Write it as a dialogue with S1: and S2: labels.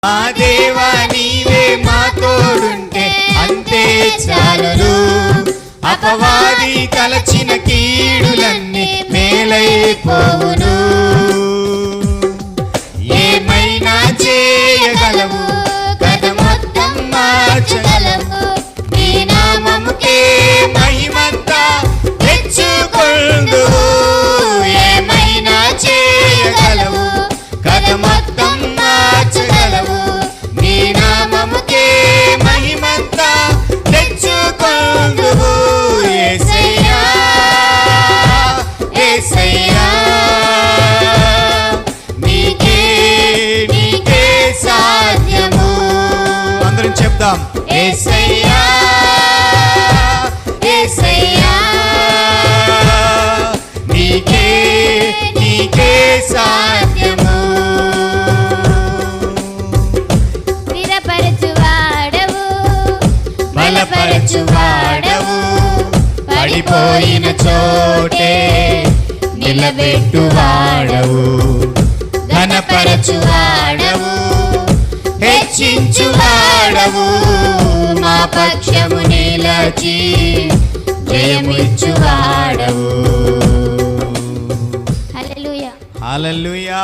S1: మా దేవా నీవే మా తోడుంటే అంతే చాలును. అపవాది తలచిన కీడులన్నీ మేలైపోవును. ఏమైనా చేయగలవు, కథ మొత్తం మార్చగలవు. నీ నామముకే మహిమంతా తెచ్చుకొందువు. ఏమైనా చేయగలవు, కథ మొత్తం మార్చగలవు. నీ నామముకే మహిమంతా తెచ్చుకొందువు. యేసయ్యా యేసయ్యా నీకే నీకే సాధ్యము. అందరం చెప్దాం. యేసయ్యా యేసయ్యా నీకే నీకే సాధ్యము.
S2: స్థిరపరచువాడవు,
S1: బలపరచువాడవు, పడిపోయిన చోటే నిలబెట్టువాడవు. ఘనపరచువాడవు, హెచ్చించువాడవు, మా పక్షము నిలచి జయమిచ్చువాడవు.
S2: హల్లెలూయా.
S1: హల్లెలూయా.